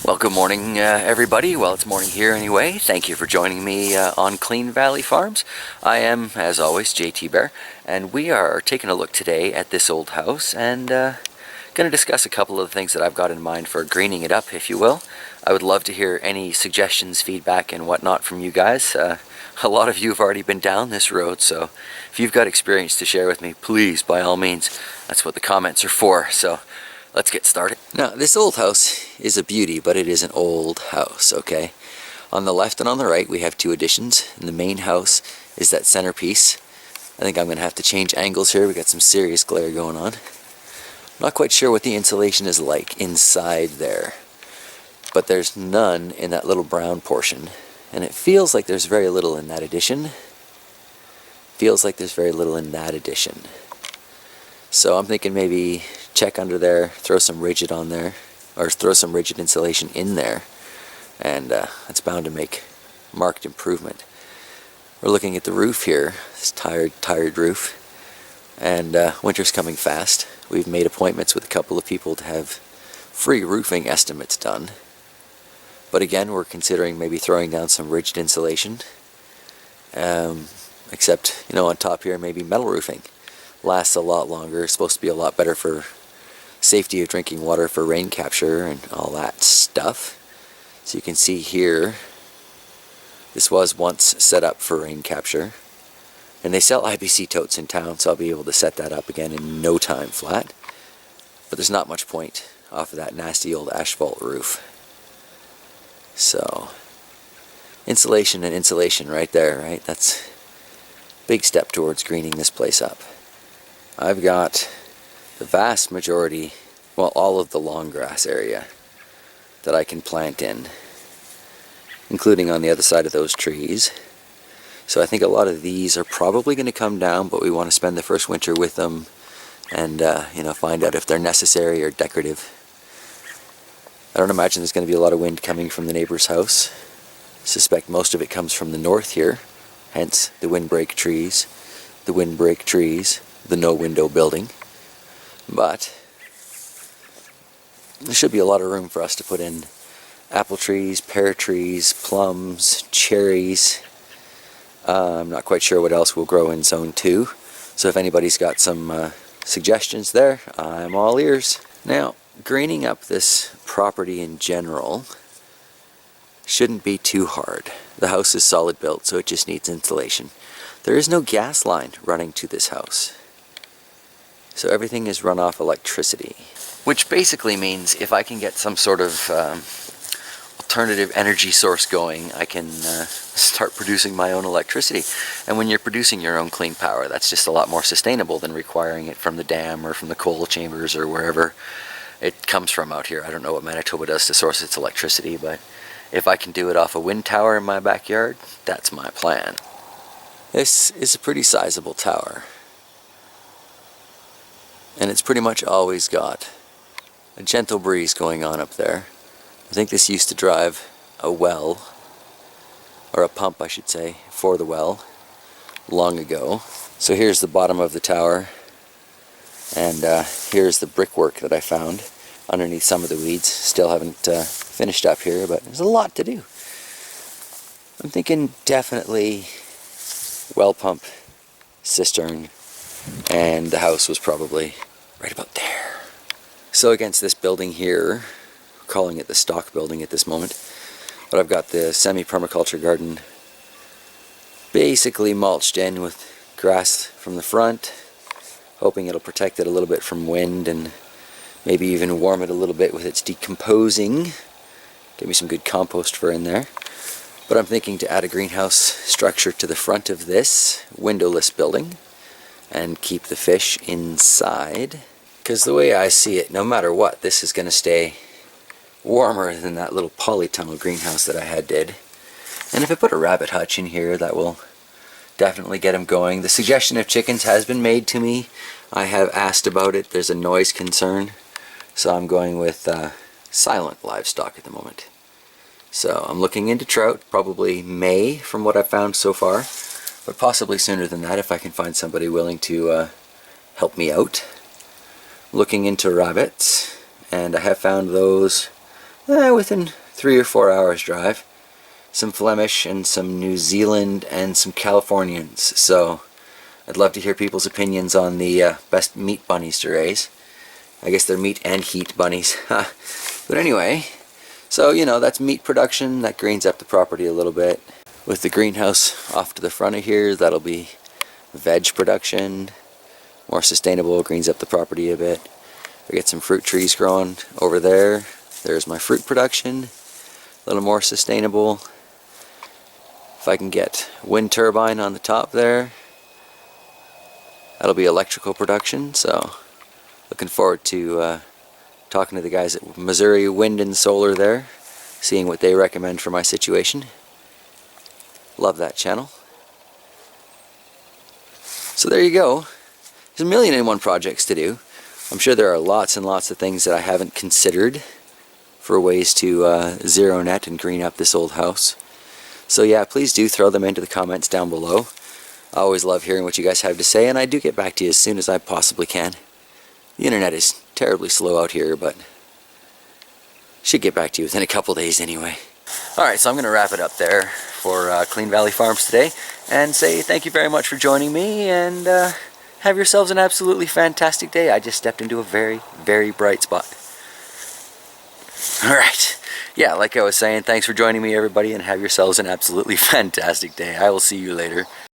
Well, good morning, everybody. Well, it's morning here anyway. Thank you for joining me on Clean Valley Farms. I am, as always, JT Bear, and we are taking a look today at this old house and going to discuss a couple of things that I've got in mind for greening it up, if you will. I would love to hear any suggestions, feedback, and whatnot from you guys. A lot of you have already been down this road, so if you've got experience to share with me, please, by all means, that's what the comments are for. So let's get started. Now, this old house is a beauty, but it is an old house, okay? On the left and on the right, we have two additions, and the main house is that centerpiece. I think I'm going to have to change angles here. We got some serious glare going on. Not quite sure what the insulation is like inside there, but there's none in that little brown portion, and it feels like there's very little in that addition. Feels like there's very little in that addition. So I'm thinking maybe check under there, throw some rigid on there, or throw some rigid insulation in there, and it's bound to make marked improvement. We're looking at the roof here, this tired roof, and winter's coming fast. We've made appointments with a couple of people to have free roofing estimates done, but again, we're considering maybe throwing down some rigid insulation, except, you know, on top here, maybe metal roofing. Lasts a lot longer, it's supposed to be a lot better for safety of drinking water, for rain capture and all that stuff. So you can see here, this was once set up for rain capture, and they sell IBC totes in town, so I'll be able to set that up again in no time flat. But there's not much point off of that nasty old asphalt roof. So insulation and insulation right there, right? That's a big step towards greening this place up. I've got the vast majority, well, all of the long grass area that I can plant in, including on the other side of those trees. So I think a lot of these are probably going to come down, but we want to spend the first winter with them and find out if they're necessary or decorative. I don't imagine there's going to be a lot of wind coming from the neighbor's house. I suspect most of it comes from the north here, hence the windbreak trees, the no window building. But there should be a lot of room for us to put in apple trees, pear trees, plums, cherries. I'm not quite sure what else will grow in zone 2, so if anybody's got some suggestions there, I'm all ears. Now, greening up this property in general shouldn't be too hard. The house is solid built, so it just needs insulation. There is no gas line running to this house, so everything is run off electricity. Which basically means if I can get some sort of alternative energy source going, I can start producing my own electricity. And when you're producing your own clean power, that's just a lot more sustainable than requiring it from the dam or from the coal chambers or wherever it comes from out here. I don't know what Manitoba does to source its electricity, but if I can do it off a wind tower in my backyard, that's my plan. This is a pretty sizable tower, and it's pretty much always got a gentle breeze going on up there. I think this used to drive a well, or a pump I should say, for the well long ago. So here's the bottom of the tower, and here's the brickwork that I found underneath some of the weeds. Still haven't finished up here, but there's a lot to do. I'm thinking definitely well pump, cistern, and the house was probably right about there. So against this building here, we're calling it the stock building at this moment, but I've got the semi-permaculture garden basically mulched in with grass from the front, hoping it'll protect it a little bit from wind and maybe even warm it a little bit with its decomposing. Give me some good compost for in there. But I'm thinking to add a greenhouse structure to the front of this windowless building and keep the fish inside. Because the way I see it, no matter what, this is going to stay warmer than that little polytunnel greenhouse that I had did. And if I put a rabbit hutch in here, that will definitely get them going. The suggestion of chickens has been made to me. I have asked about it. There's a noise concern, so I'm going with silent livestock at the moment. So I'm looking into trout, probably May from what I've found so far, but possibly sooner than that if I can find somebody willing to help me out. Looking into rabbits, and I have found those within 3 or 4 hours drive. Some Flemish and some New Zealand and some Californians. So I'd love to hear people's opinions on the best meat bunnies to raise. I guess they're meat and heat bunnies. But anyway, so you know, that's meat production. That greens up the property a little bit. With the greenhouse off to the front of here, that'll be veg production. More sustainable, greens up the property a bit. I get some fruit trees growing over there. There's my fruit production. A little more sustainable. If I can get wind turbine on the top there, that'll be electrical production. So looking forward to talking to the guys at Missouri Wind and Solar there, seeing what they recommend for my situation. Love that channel. So there you go. There's a million and one projects to do. I'm sure there are lots and lots of things that I haven't considered for ways to zero net and green up this old house. So yeah, please do throw them into the comments down below. I always love hearing what you guys have to say, and I do get back to you as soon as I possibly can. The internet is terribly slow out here, but should get back to you within a couple days anyway. Alright, so I'm going to wrap it up there for Clean Valley Farms today, and say thank you very much for joining me, and have yourselves an absolutely fantastic day. I just stepped into a very, very bright spot. Alright, yeah, like I was saying, thanks for joining me everybody, and have yourselves an absolutely fantastic day. I will see you later.